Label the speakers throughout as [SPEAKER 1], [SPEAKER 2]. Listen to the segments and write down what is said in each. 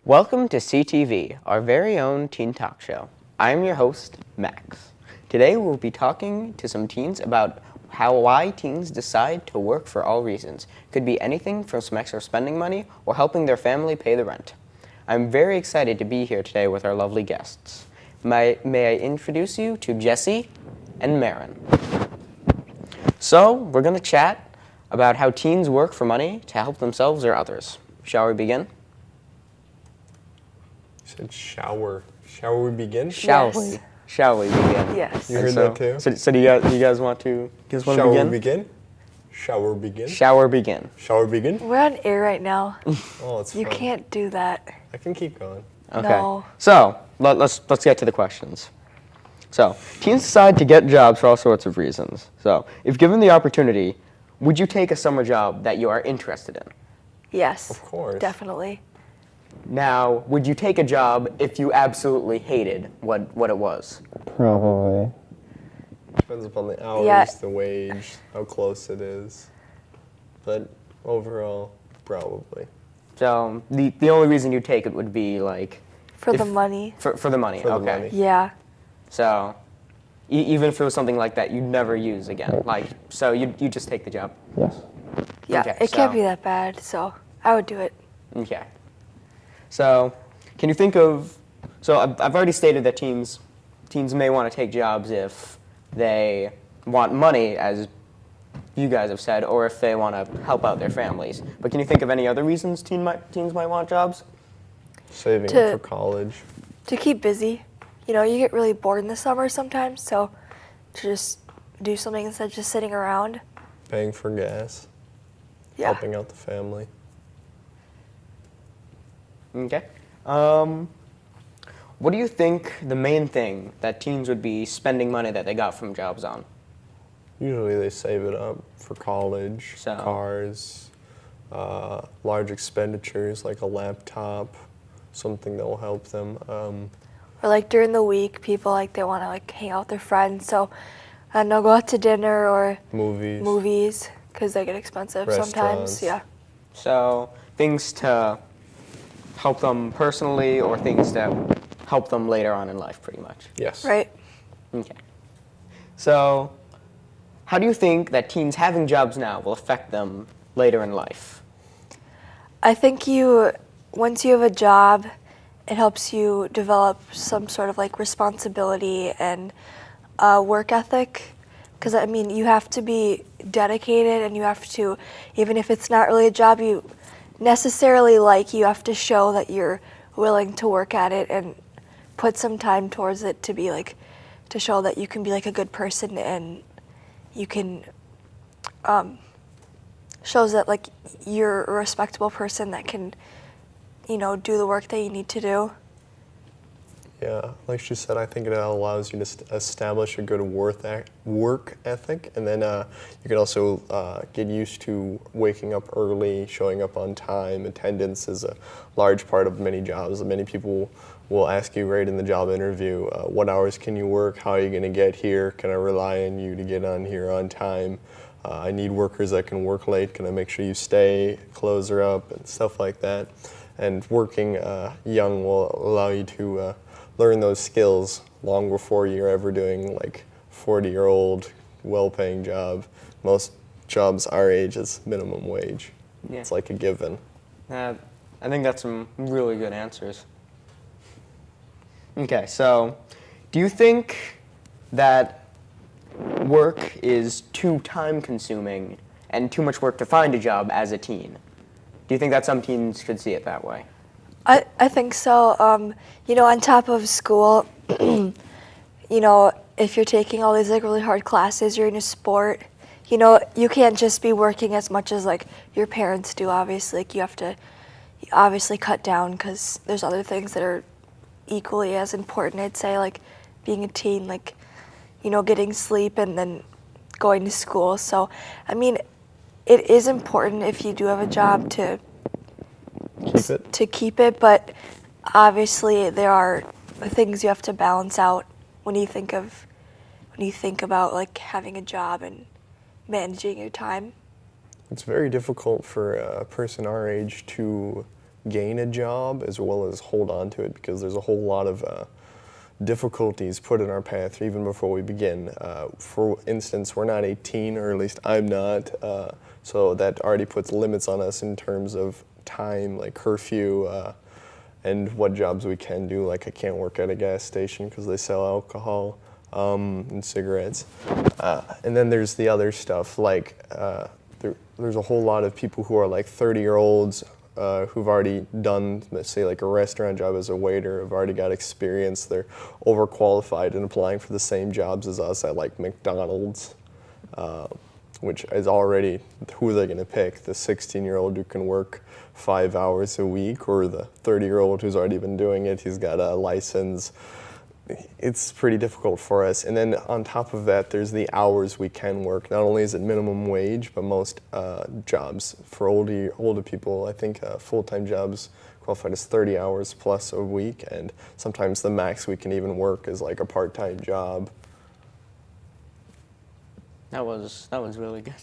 [SPEAKER 1] Welcome to CTV, our very own teen talk show. I'm your host, Max. Today we'll be talking to some teens about why teens decide to work for all reasons. Could be anything from some extra spending money or helping their family pay the rent. I'm very excited to be here today with our lovely guests. May I introduce you to Jesse and Marin. So we're going to chat about how teens work for money to help themselves or others. Shall we begin?
[SPEAKER 2] You said shower. Shall we begin?
[SPEAKER 1] Shall we begin?
[SPEAKER 3] Yes.
[SPEAKER 2] You heard that too?
[SPEAKER 1] So do you guys want to begin?
[SPEAKER 2] Shall we begin? Shower begin?
[SPEAKER 1] Shower begin.
[SPEAKER 2] Shower begin?
[SPEAKER 3] We're on air right now.
[SPEAKER 2] Oh, it's
[SPEAKER 3] You
[SPEAKER 2] fun.
[SPEAKER 3] can't do that.
[SPEAKER 2] I can keep going.
[SPEAKER 1] Okay.
[SPEAKER 3] No.
[SPEAKER 1] So let's get to the questions. So teens decide to get jobs for all sorts of reasons. So if given the opportunity, would you take a summer job that you are interested in?
[SPEAKER 3] Yes.
[SPEAKER 2] Of course.
[SPEAKER 3] Definitely.
[SPEAKER 1] Now, would you take a job if you absolutely hated what it was?
[SPEAKER 4] Probably.
[SPEAKER 2] Depends upon the hours,
[SPEAKER 3] Yeah.
[SPEAKER 2] the wage, how close it is. But overall, probably.
[SPEAKER 1] So the only reason you take it would be like
[SPEAKER 3] For
[SPEAKER 1] if-
[SPEAKER 3] the money.
[SPEAKER 1] For the money.
[SPEAKER 2] For the
[SPEAKER 1] Okay.
[SPEAKER 2] money.
[SPEAKER 3] Yeah.
[SPEAKER 1] So even if it was something like that, you'd never use again. So you just take the job.
[SPEAKER 4] Yes.
[SPEAKER 3] Yeah.
[SPEAKER 1] Okay,
[SPEAKER 3] it can't
[SPEAKER 1] so-
[SPEAKER 3] be that bad, so I would do it.
[SPEAKER 1] Okay. So, can you think of? So I've already stated that teens may want to take jobs if they want money, as you guys have said, or if they want to help out their families. But can you think of any other reasons teens might want jobs?
[SPEAKER 2] Saving
[SPEAKER 3] To-
[SPEAKER 2] up for college.
[SPEAKER 3] To keep busy. You know, you get really bored in the summer sometimes, so to just do something instead of just sitting around.
[SPEAKER 2] Paying for gas.
[SPEAKER 3] Yeah.
[SPEAKER 2] Helping out the family.
[SPEAKER 1] Okay. What do you think the main thing that teens would be spending money that they got from jobs on?
[SPEAKER 2] Usually they save it up for college,
[SPEAKER 1] So-
[SPEAKER 2] cars, large expenditures like a laptop, something that will help them.
[SPEAKER 3] Or like during the week, people they want to hang out with their friends, so I don't know, go out to dinner or
[SPEAKER 2] Movies.
[SPEAKER 3] because they get expensive
[SPEAKER 2] Restaurants.
[SPEAKER 3] sometimes. Yeah.
[SPEAKER 1] So things to help them personally or things that help them later on in life, pretty much.
[SPEAKER 2] Yes.
[SPEAKER 3] Right.
[SPEAKER 1] Okay. So how do you think that teens having jobs now will affect them later in life?
[SPEAKER 3] I think once you have a job, it helps you develop some sort of like responsibility and work ethic. Because I mean, you have to be dedicated, and you have to, even if it's not really a job you necessarily like, you have to show that you're willing to work at it and put some time towards it to be like, to show that you can be like a good person, and you can shows that like you're a respectable person that can, you know, do the work that you need to do.
[SPEAKER 2] Yeah, like she said, I think it allows you to establish a good work ethic, and then you can also get used to waking up early, showing up on time. Attendance is a large part of many jobs. Many people will ask you right in the job interview, what hours can you work? How are you going to get here? Can I rely on you to get on here on time? I need workers that can work late. Can I make sure you stay, close her up, and stuff like that? And working young will allow you to learn those skills long before you're ever doing like 40-year-old well-paying job. Most jobs our age is minimum wage.
[SPEAKER 1] Yeah.
[SPEAKER 2] It's like a given.
[SPEAKER 1] I think that's some really good answers. Okay, so do you think that work is too time-consuming and too much work to find a job as a teen? Do you think that some teens could see it that way?
[SPEAKER 3] I think so. You know, on top of school, you know, if you're taking all these like really hard classes, you're in a sport, you know, you can't just be working as much as like your parents do, obviously. Like you have to obviously cut down because there's other things that are equally as important, I'd say, like being a teen, like, you know, getting sleep and then going to school. So, I mean, it is important if you do have a job to keep it, but obviously there are things you have to balance out when you think about like having a job and managing your time.
[SPEAKER 2] It's very difficult for a person our age to gain a job as well as hold on to it because there's a whole lot of difficulties put in our path even before we begin. For instance, we're not 18, or at least I'm not, so that already puts limits on us in terms of time, like curfew, and what jobs we can do. Like I can't work at a gas station because they sell alcohol and cigarettes. And then there's the other stuff, like there's a whole lot of people who are like 30-year-olds who've already done, let's say, like a restaurant job as a waiter, have already got experience. They're overqualified and applying for the same jobs as us at like McDonald's, which is already, who are they going to pick? The 16-year-old who can work 5 hours a week, or the 30-year-old who's already been doing it? He's got a license. It's pretty difficult for us. And then on top of that, there's the hours we can work. Not only is it minimum wage, but most jobs for older people, I think full-time jobs qualified as 30 hours plus a week, and sometimes the max we can even work is like a part-time job.
[SPEAKER 1] That was really good.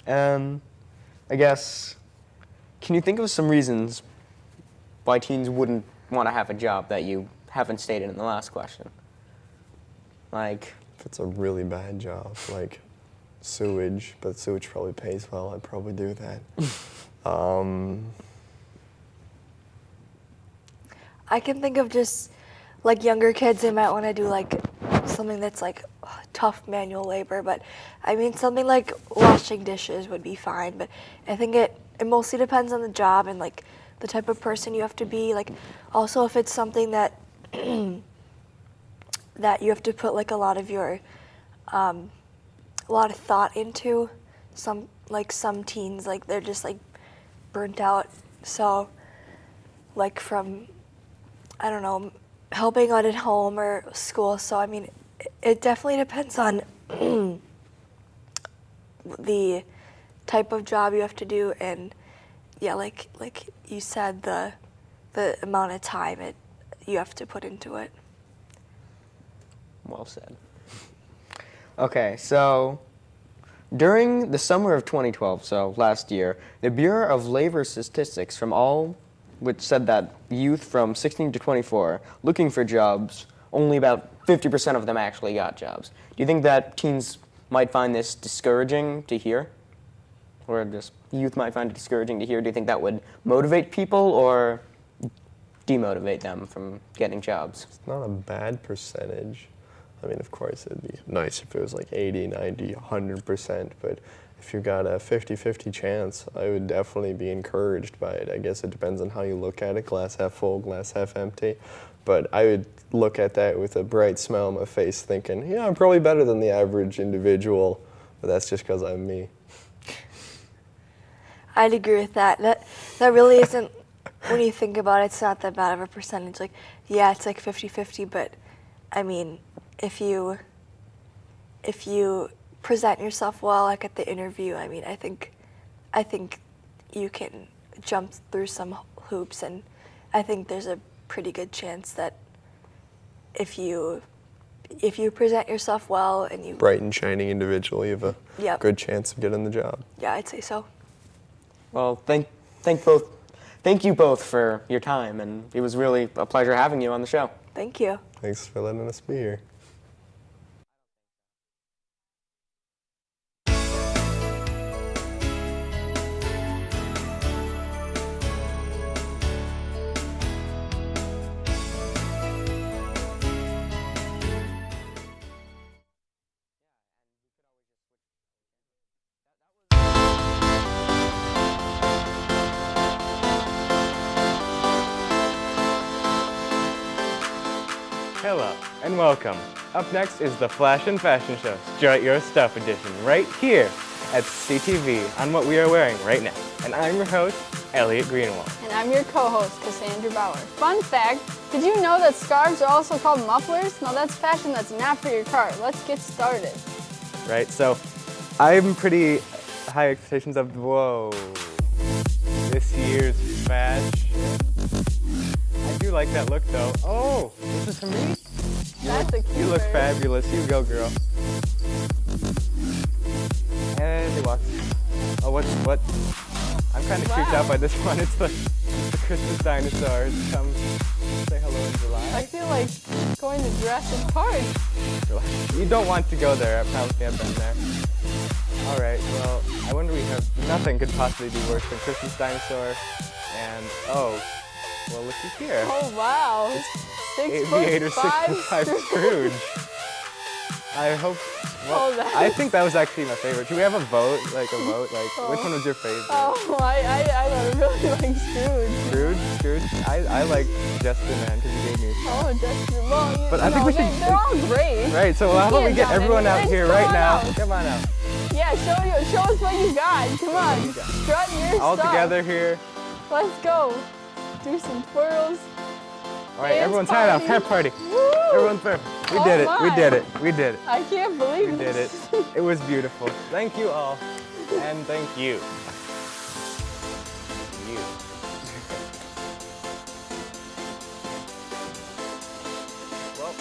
[SPEAKER 1] I guess, can you think of some reasons why teens wouldn't want to have a job that you haven't stated in the last question? Like,
[SPEAKER 2] if it's a really bad job, like sewage, but sewage probably pays well, I'd probably do that.
[SPEAKER 3] I can think of just like younger kids, they might want to do like something that's like tough manual labor, but I mean something like washing dishes would be fine, but I think it mostly depends on the job and like the type of person you have to be. Like also if it's something that that you have to put like a lot of your a lot of thought into. Some teens, like they're just like burnt out, so like from, I don't know, helping out at home or school. So I mean it definitely depends on the type of job you have to do, and yeah, like you said, the amount of time you have to put into it.
[SPEAKER 1] well said. Okay, so during the summer of 2012, so last year, the Bureau of Labor Statistics which said that youth from 16 to 24 looking for jobs, only about 50% of them actually got jobs. Do you think that teens might find this discouraging to hear? Or just youth might find it discouraging to hear? Do you think that would motivate people or demotivate them from getting jobs?
[SPEAKER 2] It's not a bad percentage. I mean, of course, it'd be nice if it was like 80, 90, 100%, but if you got a 50-50 chance, I would definitely be encouraged by it. I guess it depends on how you look at it, glass half full, glass half empty. But I would look at that with a bright smile on my face thinking, yeah, I'm probably better than the average individual, but that's just because I'm me.
[SPEAKER 3] I'd agree with that. That really isn't, when you think about it, it's not that bad of a percentage. Like, yeah, it's like 50-50, but I mean, if you present yourself well, like at the interview, I mean, I think you can jump through some hoops, and I think there's a pretty good chance that if you present yourself well and you
[SPEAKER 2] Bright and shining individual, you have a
[SPEAKER 3] Yep.
[SPEAKER 2] good chance of getting the job.
[SPEAKER 3] Yeah, I'd say so.
[SPEAKER 1] Well, thank you both for your time, and it was really a pleasure having you on the show.
[SPEAKER 3] Thank you.
[SPEAKER 2] Thanks for letting us be here.
[SPEAKER 4] Hello and welcome. Up next is the Flash and Fashion Show, Strut Your Stuff edition, right here at CTV on what we are wearing right now. And I'm your host, Elliot Greenawald.
[SPEAKER 5] And I'm your co-host, Cassandra Bauer. Fun fact, did you know that scarves are also called mufflers? No, that's fashion that's not for your car. Let's get started.
[SPEAKER 4] Right, so I'm pretty high expectations of, whoa, this year's fashion. I do like that look though. Oh, this is for me?
[SPEAKER 5] That's a cute
[SPEAKER 4] You look
[SPEAKER 5] bird.
[SPEAKER 4] fabulous. You go, girl. And he walks. Oh, what? I'm kind of creeped out by this one. It's the Christmas dinosaurs. Come say hello in
[SPEAKER 5] I
[SPEAKER 4] July.
[SPEAKER 5] feel like going to Jurassic Park.
[SPEAKER 4] You don't want to go there. I promise me I've been there. All right. Well, I wonder nothing could possibly be worse than Christmas dinosaur. And oh, well, looky here.
[SPEAKER 5] Oh wow.
[SPEAKER 4] 8v8 or 6x5 Scrooge. I hope. Well,
[SPEAKER 5] Oh, that
[SPEAKER 4] I
[SPEAKER 5] is-
[SPEAKER 4] think that was actually my favorite. Should we have a vote? Like a vote? Like which
[SPEAKER 5] Oh.
[SPEAKER 4] one was your favorite?
[SPEAKER 5] Oh, I really like Scrooge.
[SPEAKER 4] Scrooge. I like Justin, man, because he gave me.
[SPEAKER 5] Oh, Justin. Well,
[SPEAKER 4] But I think we should-
[SPEAKER 5] They're all great.
[SPEAKER 4] Right. So how about we
[SPEAKER 5] can't
[SPEAKER 4] get
[SPEAKER 5] count
[SPEAKER 4] everyone out
[SPEAKER 5] anyone.
[SPEAKER 4] here
[SPEAKER 5] Come
[SPEAKER 4] right
[SPEAKER 5] on
[SPEAKER 4] now?
[SPEAKER 5] out.
[SPEAKER 4] Come on out.
[SPEAKER 5] Yeah, show us what you got. Come on.
[SPEAKER 4] you got?
[SPEAKER 5] Strut your
[SPEAKER 4] All
[SPEAKER 5] stuff.
[SPEAKER 4] together here.
[SPEAKER 5] Let's go. Do some twirls.
[SPEAKER 4] All right.
[SPEAKER 5] Dance
[SPEAKER 4] Everyone's tied up.
[SPEAKER 5] party.
[SPEAKER 4] Pep party.
[SPEAKER 5] Woo!
[SPEAKER 4] Everyone's perfect. We
[SPEAKER 5] Oh
[SPEAKER 4] did it. We
[SPEAKER 5] my.
[SPEAKER 4] did it. We did it.
[SPEAKER 5] I can't believe
[SPEAKER 4] We did it. It was beautiful. Thank you all, and thank you. You. Well.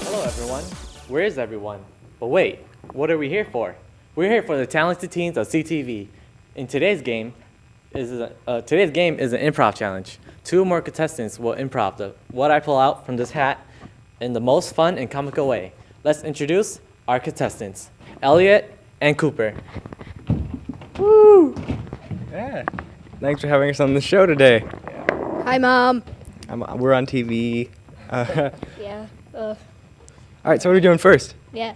[SPEAKER 4] Hello everyone. Where is everyone? But wait, what are we here for? We're here for the talented teens of CTV. In today's game is an improv challenge. Two more contestants will improv what I pull out from this hat in the most fun and comical way. Let's introduce our contestants, Elliot and Cooper.
[SPEAKER 6] Woo! Yeah. Thanks for having us on the show today.
[SPEAKER 7] Hi, Mom.
[SPEAKER 6] We're on TV.
[SPEAKER 7] Yeah.
[SPEAKER 6] All right, so what are we doing first?
[SPEAKER 7] Yeah.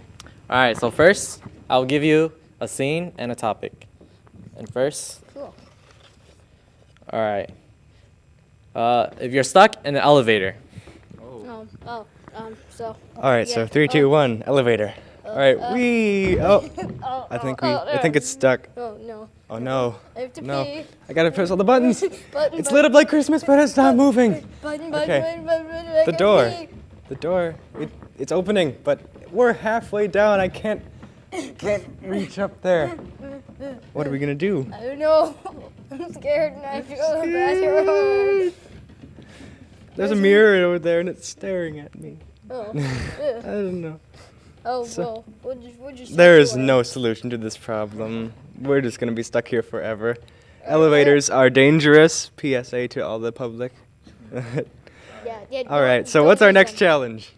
[SPEAKER 4] All right, so first, I'll give you a scene and a topic. And first,
[SPEAKER 7] Cool.
[SPEAKER 4] all right. If you're stuck in an elevator.
[SPEAKER 7] So.
[SPEAKER 6] All right, so 3, 2, 1, elevator. All right, wee. Oh, I think it's stuck.
[SPEAKER 7] Oh no.
[SPEAKER 6] Oh no.
[SPEAKER 7] I have to
[SPEAKER 6] No.
[SPEAKER 7] pee.
[SPEAKER 6] I gotta press all the buttons.
[SPEAKER 7] Button,
[SPEAKER 6] It's lit up like Christmas, but it's not moving.
[SPEAKER 7] Button,
[SPEAKER 6] Okay.
[SPEAKER 7] button.
[SPEAKER 6] The door. The door. It's opening, but we're halfway down. I can't reach up there. What are we gonna do?
[SPEAKER 7] I don't know. I'm scared and I have to go to the bathroom.
[SPEAKER 6] There's a mirror over there, and it's staring at me.
[SPEAKER 7] Oh.
[SPEAKER 6] I don't know.
[SPEAKER 7] Oh,
[SPEAKER 6] So-
[SPEAKER 7] well, we'll just
[SPEAKER 6] There is no solution to this problem. We're just gonna be stuck here forever. Elevators are dangerous. PSA to all the public.
[SPEAKER 7] Yeah,
[SPEAKER 6] All right, so what's our next challenge?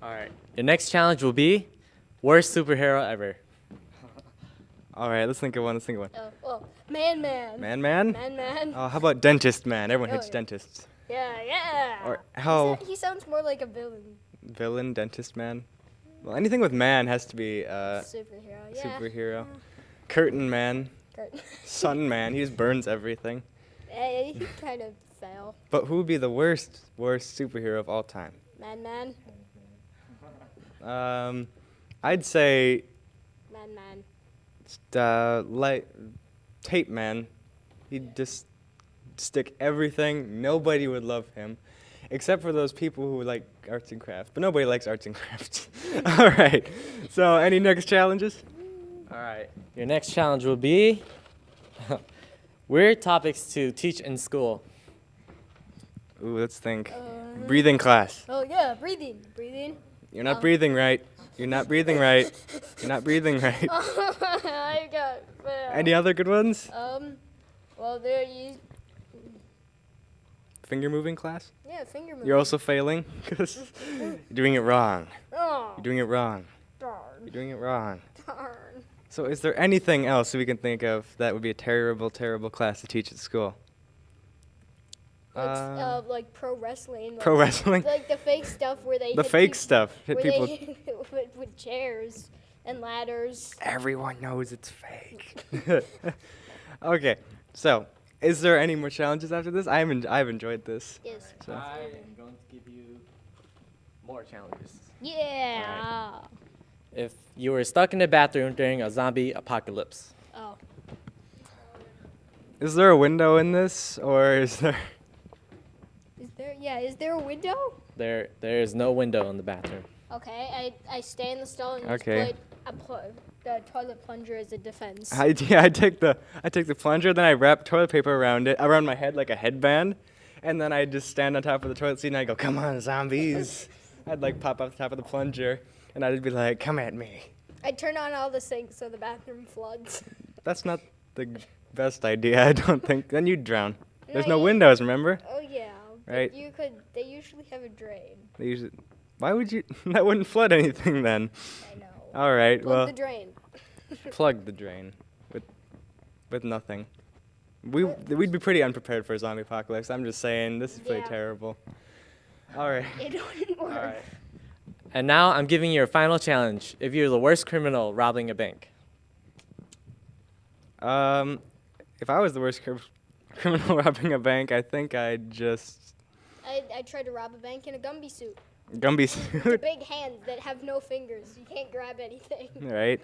[SPEAKER 4] All right. Your next challenge will be worst superhero ever.
[SPEAKER 6] All right, let's think of one.
[SPEAKER 7] Man.
[SPEAKER 6] Man? Oh, how about dentist man? Everyone hates
[SPEAKER 7] yeah.
[SPEAKER 6] dentists.
[SPEAKER 7] Yeah.
[SPEAKER 6] Or how
[SPEAKER 7] He sounds more like a villain.
[SPEAKER 6] villain, dentist man? Well, anything with man has to be
[SPEAKER 7] Superhero. Yeah.
[SPEAKER 6] superhero. Curtain man,
[SPEAKER 7] Kurt.
[SPEAKER 6] sun man. He just burns everything.
[SPEAKER 7] He kind of fell.
[SPEAKER 6] But who would be the worst superhero of all time?
[SPEAKER 7] Man.
[SPEAKER 6] I'd say
[SPEAKER 7] Man.
[SPEAKER 6] tape man. He'd just stick everything. Nobody would love him, except for those people who like arts and crafts. But nobody likes arts and crafts. All right. So, any next challenges?
[SPEAKER 4] All right. Your next challenge will be weird topics to teach in school.
[SPEAKER 6] Ooh, let's think. Breathing class.
[SPEAKER 7] Oh yeah, breathing.
[SPEAKER 6] You're not breathing right. You're not breathing right. You're not breathing right.
[SPEAKER 7] I got failed.
[SPEAKER 6] Any other good ones?
[SPEAKER 7] Well, there you.
[SPEAKER 6] Finger moving class?
[SPEAKER 7] Yeah, finger movement.
[SPEAKER 6] You're also failing because you're doing it wrong.
[SPEAKER 7] Oh,
[SPEAKER 6] You're doing it wrong.
[SPEAKER 7] darn.
[SPEAKER 6] You're doing it wrong.
[SPEAKER 7] Darn.
[SPEAKER 6] So is there anything else we can think of that would be a terrible, terrible class to teach at school?
[SPEAKER 7] Like pro wrestling. Like,
[SPEAKER 6] Pro wrestling?
[SPEAKER 7] Like the fake stuff where they
[SPEAKER 6] The
[SPEAKER 7] hit
[SPEAKER 6] fake
[SPEAKER 7] peop-
[SPEAKER 6] stuff. Hit
[SPEAKER 7] where
[SPEAKER 6] people.
[SPEAKER 7] they hit with chairs and ladders.
[SPEAKER 6] Everyone knows it's fake. Okay, so is there any more challenges after this? I've enjoyed this.
[SPEAKER 7] Yes.
[SPEAKER 6] So.
[SPEAKER 4] I am going to give you more challenges.
[SPEAKER 7] Yeah.
[SPEAKER 4] If you were stuck in the bathroom during a zombie apocalypse.
[SPEAKER 7] Oh.
[SPEAKER 6] Is there a window in this, or is there?
[SPEAKER 7] Is there a window?
[SPEAKER 4] There is no window in the bathroom.
[SPEAKER 7] Okay, I stay in the stall and
[SPEAKER 6] Okay.
[SPEAKER 7] just put the toilet plunger as a defense.
[SPEAKER 6] I take the plunger, then I wrap toilet paper around my head like a headband, and then I just stand on top of the toilet seat and I go, "Come on, zombies!" I'd like pop off the top of the plunger, and I'd be like, "Come at me."
[SPEAKER 7] I turn on all the sinks so the bathroom floods.
[SPEAKER 6] That's not the best idea, I don't think. Then you'd drown. There's no
[SPEAKER 7] you-
[SPEAKER 6] windows, remember?
[SPEAKER 7] Oh yeah. but
[SPEAKER 6] Right.
[SPEAKER 7] They usually have a drain.
[SPEAKER 6] They usually. Why would you? That wouldn't flood anything then.
[SPEAKER 7] I know.
[SPEAKER 6] All right.
[SPEAKER 7] Plug
[SPEAKER 6] Well,
[SPEAKER 7] the drain.
[SPEAKER 6] plug the drain with nothing. We'd be pretty unprepared for a zombie apocalypse. I'm just saying, this is pretty
[SPEAKER 7] Yeah.
[SPEAKER 6] terrible. All right.
[SPEAKER 7] It wouldn't work.
[SPEAKER 4] All right. And now I'm giving you a final challenge. If you're the worst criminal robbing a bank.
[SPEAKER 6] If I was the worst criminal robbing a bank, I think I'd just
[SPEAKER 7] I tried to rob a bank in a Gumby suit.
[SPEAKER 6] Gumby
[SPEAKER 7] The
[SPEAKER 6] suit.
[SPEAKER 7] big hands that have no fingers. You can't grab anything.
[SPEAKER 6] Right.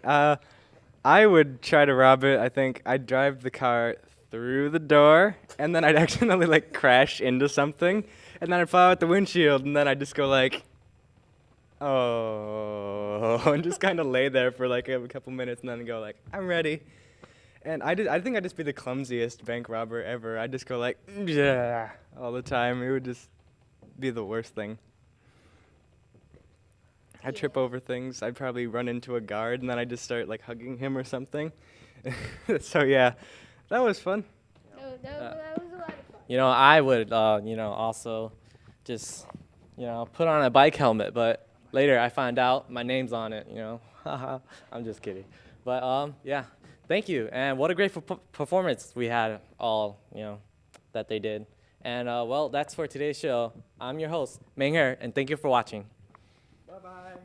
[SPEAKER 6] I would try to rob it. I think I'd drive the car through the door, and then I'd accidentally like crash into something, and then I'd fall out the windshield, and then I'd just go like, oh, and just kind of lay there for like a couple minutes, and then go like, I'm ready. And I think I'd just be the clumsiest bank robber ever. I'd just go like, yeah, all the time. It would just be the worst thing. I'd trip over things. I'd probably run into a guard, and then I'd just start like hugging him or something. So yeah, that was fun.
[SPEAKER 7] That was a lot of fun.
[SPEAKER 4] You know, I would, also just, put on a bike helmet. But later I find out my name's on it, Haha, I'm just kidding. But yeah, thank you. And what a great performance we had all, that they did. And well, that's for today's show. I'm your host, Meng Her, and thank you for watching.
[SPEAKER 5] Bye.